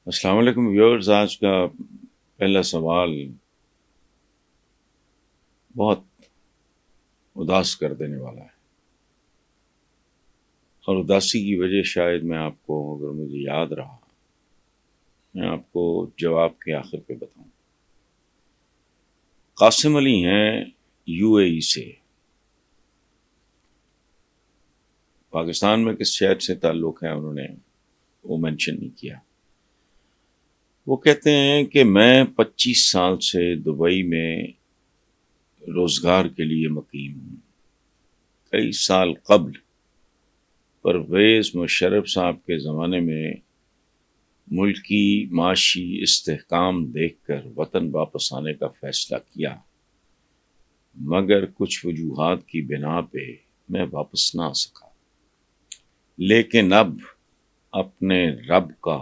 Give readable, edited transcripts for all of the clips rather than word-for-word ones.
السلام علیکم ویورز، آج کا پہلا سوال بہت اداس کر دینے والا ہے، اور اداسی کی وجہ شاید میں آپ کو، اگر مجھے یاد رہا، میں آپ کو جواب کے آخر پہ بتاؤں۔ قاسم علی ہیں یو اے ای سے۔ پاکستان میں کس شہر سے تعلق ہے انہوں نے وہ مینشن نہیں کیا۔ وہ کہتے ہیں کہ میں 25 سال سے دبئی میں روزگار کے لیے مقیم ہوں۔ کئی سال قبل پرویز مشرف صاحب کے زمانے میں ملکی معاشی استحکام دیکھ کر وطن واپس آنے کا فیصلہ کیا، مگر کچھ وجوہات کی بنا پہ میں واپس نہ آ سکا۔ لیکن اب اپنے رب کا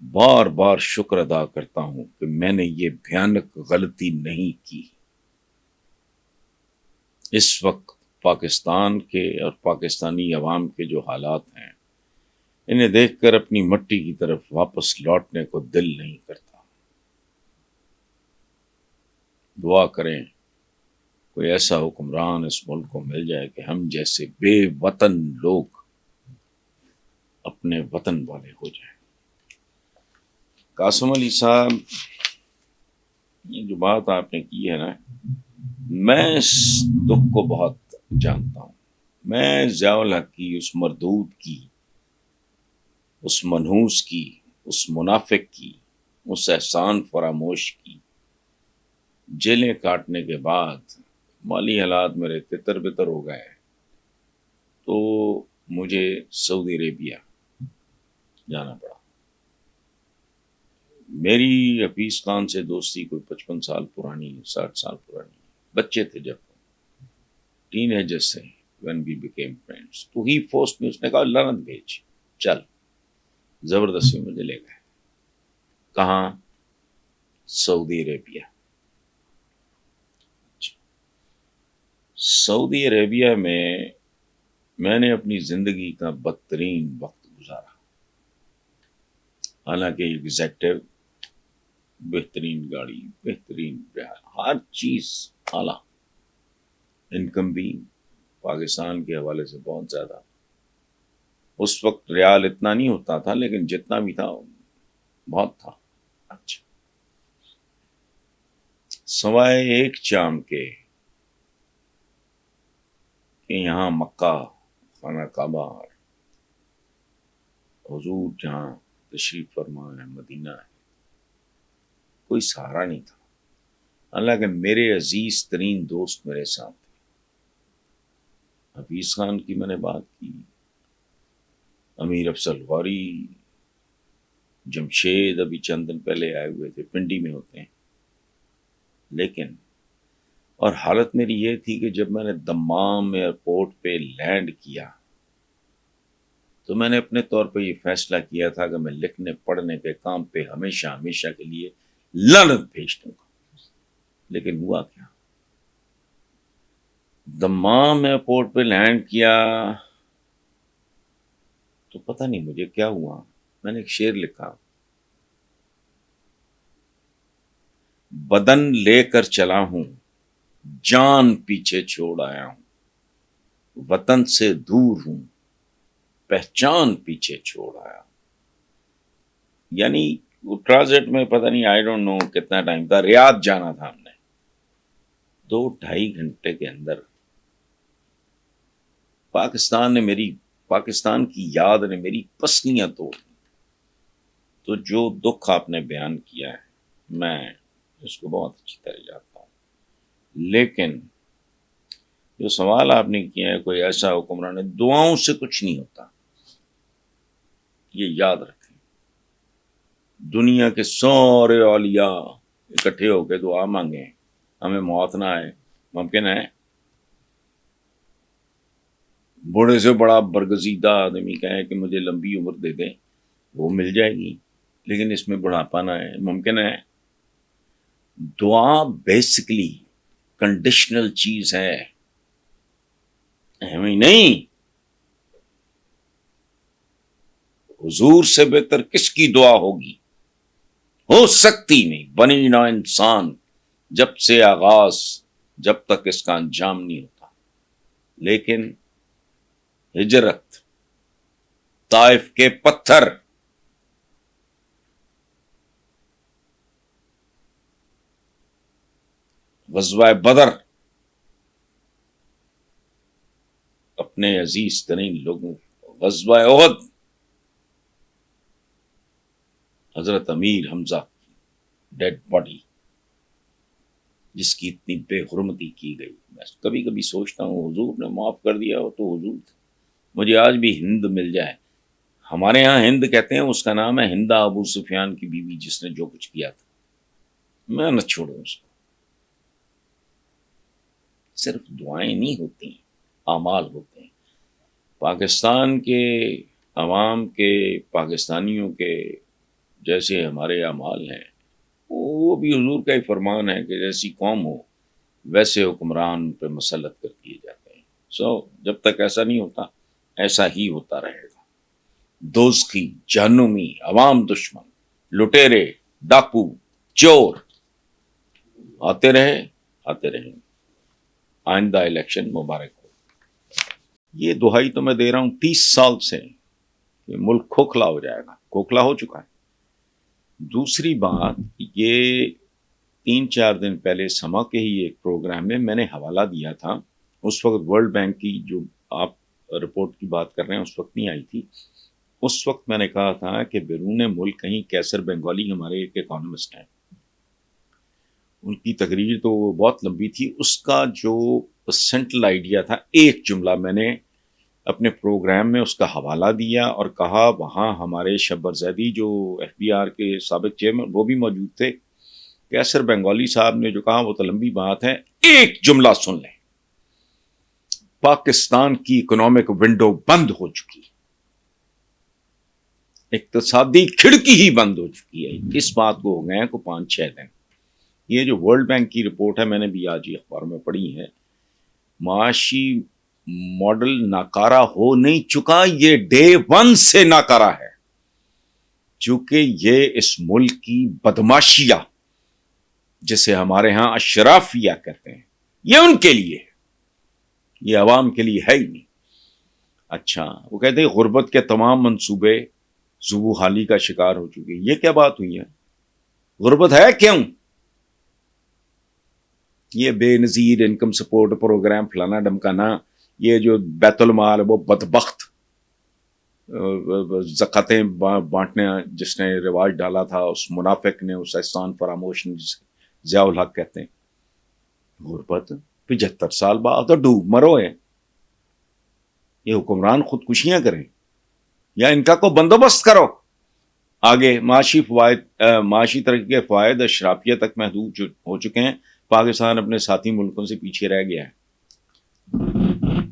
بار بار شکر ادا کرتا ہوں کہ میں نے یہ بھیانک غلطی نہیں کی۔ اس وقت پاکستان کے اور پاکستانی عوام کے جو حالات ہیں، انہیں دیکھ کر اپنی مٹی کی طرف واپس لوٹنے کو دل نہیں کرتا۔ دعا کریں کوئی ایسا حکمران اس ملک کو مل جائے کہ ہم جیسے بے وطن لوگ اپنے وطن والے ہو جائیں۔ قاسم علی صاحب، یہ جو بات آپ نے کی ہے نا، میں اس دکھ کو بہت جانتا ہوں۔ میں ضیاء الحق کی، اس مردود کی، اس منحوس کی، اس منافق کی، اس احسان فراموش کی جیلیں کاٹنے کے بعد مالی حالات میرے تتر بتر ہو گئے تو مجھے سعودی عربیہ جانا پڑا۔ میری حفیظ خان سے دوستی کوئی 55 سال پرانی، 60 سال پرانی، بچے تھے جب، ٹین ایجر سے when we became friends، تو ہی forced me، اس نے کہا لعنت بھیج، چل۔ زبردستی مجھے لے گئے۔ کہاں؟ سعودی عربیہ۔ سعودی عربیہ میں نے اپنی زندگی کا بدترین وقت گزارا۔ حالانکہ ایگزیکٹو، بہترین گاڑی، بہترین ہر چیز اعلیٰ، انکم بھی پاکستان کے حوالے سے بہت زیادہ۔ اس وقت ریال اتنا نہیں ہوتا تھا، لیکن جتنا بھی تھا بہت تھا۔ اچھا، سوائے ایک چام کے کہ یہاں مکہ، خانہ کعبہ، حضور جہاں تشریف فرما ہے، مدینہ ہے، کوئی سہارا نہیں تھا۔ حالانکہ میرے عزیز ترین دوست میرے ساتھ تھے۔ حفیظ خان کی میں نے بات کی، امیر افضل غوری، جمشید ابھی چند دن پہلے آئے ہوئے تھے، پنڈی میں ہوتے ہیں۔ لیکن اور حالت میری یہ تھی کہ جب میں نے دمام ایئرپورٹ پہ لینڈ کیا تو میں نے اپنے طور پہ یہ فیصلہ کیا تھا کہ میں لکھنے پڑھنے کے کام پہ ہمیشہ ہمیشہ کے لیے لعنت بھیج دوں گا۔ لیکن ہوا کیا؟ دمام ایئرپورٹ پہ لینڈ کیا تو پتہ نہیں مجھے کیا ہوا، میں نے ایک شعر لکھا، بدن لے کر چلا ہوں، جان پیچھے چھوڑ آیا ہوں، وطن سے دور ہوں، پہچان پیچھے چھوڑ آیا ہوں۔ یعنی وہ ٹرانزٹ میں پتہ نہیں، آئی ڈونٹ نو کتنا ٹائم تھا، ریاض جانا تھا ہم نے۔ 2-2.5 گھنٹے کے اندر پاکستان کی یاد نے میری پسلیاں توڑ دی۔ تو جو دکھ آپ نے بیان کیا ہے، میں اس کو بہت اچھی طرح جانتا ہوں۔ لیکن جو سوال آپ نے کیا ہے، کوئی ایسا حکمران ہے، دعاؤں سے کچھ نہیں ہوتا، یہ یاد رکھیں۔ دنیا کے سارے اولیاء اکٹھے ہو کے دعا مانگیں، ہمیں موت نہ آئے، ممکن ہے؟ بڑے سے بڑا برگزیدہ آدمی کہے کہ مجھے لمبی عمر دے دیں، وہ مل جائے گی، لیکن اس میں بڑھاپا نہ ہے، ممکن ہے؟ دعا بیسکلی کنڈیشنل چیز ہے، ہمیں نہیں۔ حضور سے بہتر کس کی دعا ہوگی؟ ہو سکتی نہیں، بنی نہ انسان جب سے آغاز، جب تک اس کا انجام نہیں ہوتا۔ لیکن ہجرت، طائف کے پتھر، غزوہ بدر، اپنے عزیز ترین لوگوں، غزوہ احد، حضرت امیر حمزہ ڈیڈ باڈی جس کی اتنی بے حرمتی کی گئی۔ میں کبھی کبھی سوچتا ہوں حضور نے معاف کر دیا ہو تو حضور مجھے آج بھی ہند مل جائے۔ ہمارے ہاں ہند کہتے ہیں، اس کا نام ہے ہندا ابو سفیان کی بیوی، جس نے جو کچھ کیا تھا۔ میں نہ چھوڑوں اس کو۔ صرف دعائیں نہیں ہوتی، اعمال ہوتے ہیں۔ پاکستان کے عوام کے، پاکستانیوں کے جیسے ہمارے اعمال ہیں، وہ بھی حضور کا ہی فرمان ہے کہ جیسی قوم ہو ویسے حکمران پہ مسلط کر دیے جاتے ہیں۔ جب تک ایسا نہیں ہوتا، ایسا ہی ہوتا رہے گا۔ دوزخی، جہنمی، عوام دشمن، لٹیرے، ڈاکو، چور آتے رہیں۔ آئندہ الیکشن مبارک ہو۔ یہ دہائی تو میں دے رہا ہوں 30 سال سے کہ ملک کھوکھلا ہو جائے گا، کھوکھلا ہو چکا ہے۔ دوسری بات، یہ 3-4 دن پہلے سما کے ہی ایک پروگرام میں میں نے حوالہ دیا تھا۔ اس وقت ورلڈ بینک کی جو آپ رپورٹ کی بات کر رہے ہیں اس وقت نہیں آئی تھی۔ اس وقت میں نے کہا تھا کہ بیرون ملک کہیں کیسر بنگالی ہمارے ایک اکانومسٹ ہیں، ان کی تقریر تو بہت لمبی تھی، اس کا جو سینٹرل آئیڈیا تھا، ایک جملہ میں نے اپنے پروگرام میں اس کا حوالہ دیا اور کہا وہاں ہمارے شبر زیدی جو FBR کے سابق چیئرمین وہ بھی موجود تھے۔ کیسر بنگالی صاحب نے جو کہا وہ تو لمبی بات ہے، ایک جملہ سن لیں۔ پاکستان کی اکنامک ونڈو بند ہو چکی، اقتصادی کھڑکی ہی بند ہو چکی ہے۔ اس بات کو ہو گئے ہیں کو 5-6 دن۔ یہ جو ورلڈ بینک کی رپورٹ ہے، میں نے بھی آج ہی اخبار میں پڑھی ہے، معاشی ماڈل ناکارہ ہو نہیں چکا، یہ ڈے 1 سے ناکارہ ہے، چونکہ یہ اس ملک کی بدماشیہ، جسے ہمارے ہاں اشرافیہ کہتے ہیں، یہ ان کے لیے ہے، یہ عوام کے لیے ہے ہی نہیں۔ اچھا، وہ کہتے ہیں غربت کے تمام منصوبے زبو حالی کا شکار ہو چکے۔ یہ کیا بات ہوئی ہے؟ غربت ہے کیوں؟ یہ بے نظیر انکم سپورٹ پروگرام فلانا ڈمکانا، یہ جو بیت المال وہ بدبخت زکاتیں بانٹنے جس نے رواج ڈالا تھا، اس منافق نے، اس احسان فراموش نے، جسے ضیاء الحق کہتے ہیں۔ غربت 75 سال بعد تو ڈوب مرو ہے۔ یہ حکمران خودکشیاں کریں یا ان کا کوئی بندوبست کرو۔ آگے معاشی ترقی کے فوائد اشرافیہ تک محدود ہو چکے ہیں، پاکستان اپنے ساتھی ملکوں سے پیچھے رہ گیا ہے۔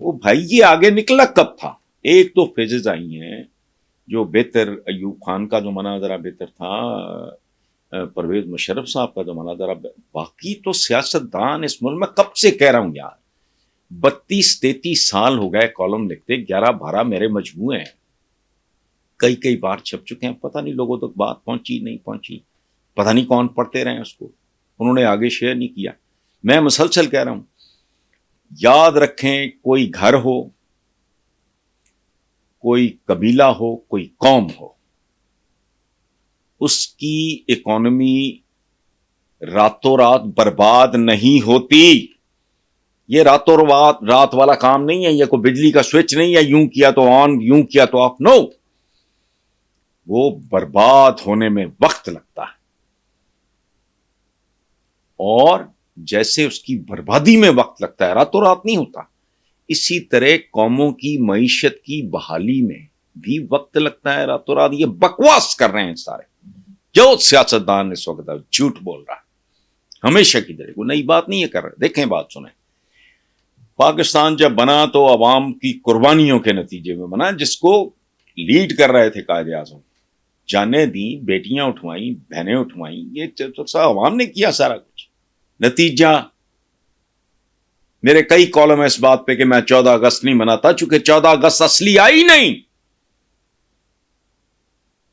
وہ بھائی یہ آگے نکلا کب تھا؟ ایک تو فیزز آئی ہیں جو بہتر، ایوب خان کا زمانہ ذرا بہتر تھا، پرویز مشرف صاحب کا زمانہ ذرا، باقی تو سیاستدان اس ملک میں کب سے کہہ رہا ہوں یار، 32-33 سال ہو گئے کالم لکھتے، 11-12 میرے مجموعے ہیں، کئی بار چھپ چکے ہیں، پتہ نہیں لوگوں تک بات پہنچی نہیں پہنچی، پتہ نہیں کون پڑھتے رہے اس کو، انہوں نے آگے شیئر نہیں کیا۔ میں مسلسل کہہ رہا ہوں، یاد رکھیں، کوئی گھر ہو، کوئی قبیلہ ہو، کوئی قوم ہو، اس کی اکانومی راتوں رات برباد نہیں ہوتی۔ یہ راتوں رات والا کام نہیں ہے، یہ کوئی بجلی کا سوئچ نہیں ہے، یوں کیا تو آن، یوں کیا تو آف، نو، وہ برباد ہونے میں وقت لگتا ہے، اور جیسے اس کی بربادی میں وقت لگتا ہے، راتوں رات نہیں ہوتا، اسی طرح قوموں کی معیشت کی بحالی میں بھی وقت لگتا ہے، راتوں رات۔ یہ بکواس کر رہے ہیں سارے جو سیاستدان اس وقت جھوٹ بول رہا ہے، ہمیشہ کی طرح، کوئی نئی بات نہیں ہے کر رہے۔ دیکھیں بات سنیں، پاکستان جب بنا تو عوام کی قربانیوں کے نتیجے میں بنا، جس کو لیڈ کر رہے تھے قائد اعظم، جانیں دیں، بیٹیاں اٹھوائیں، بہنیں اٹھوائیں، یہ عوام نے کیا سارا کچھ۔ نتیجہ میرے کئی کالم ہے اس بات پہ کہ میں 14 اگست نہیں مناتا، چونکہ 14 اگست اصلی آئی نہیں۔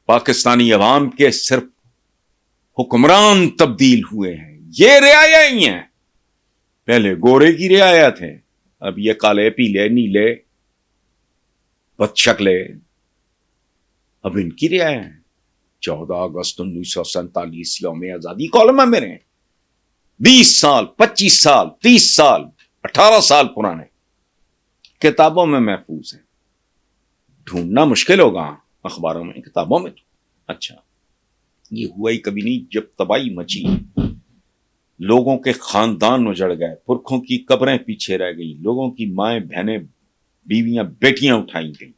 پاکستانی عوام کے صرف حکمران تبدیل ہوئے ہیں. یہ رعایا ہی ہیں. پہلے گورے کی رعایت ہے, اب یہ کالے پیلے نیلے بد شکلے اب ان کی رعایا ہے. 14 اگست 1947 یوم آزادی کالم ہے میرے, 20 سال 25 سال 30 سال 18 سال پرانے کتابوں میں محفوظ ہیں. ڈھونڈنا مشکل ہوگا اخباروں میں, کتابوں میں تو اچھا. یہ ہوا ہی کبھی نہیں جب تباہی مچی, لوگوں کے خاندان اجڑ گئے, پرکھوں کی قبریں پیچھے رہ گئی, لوگوں کی مائیں بہنیں بیویاں بیٹیاں اٹھائی گئیں.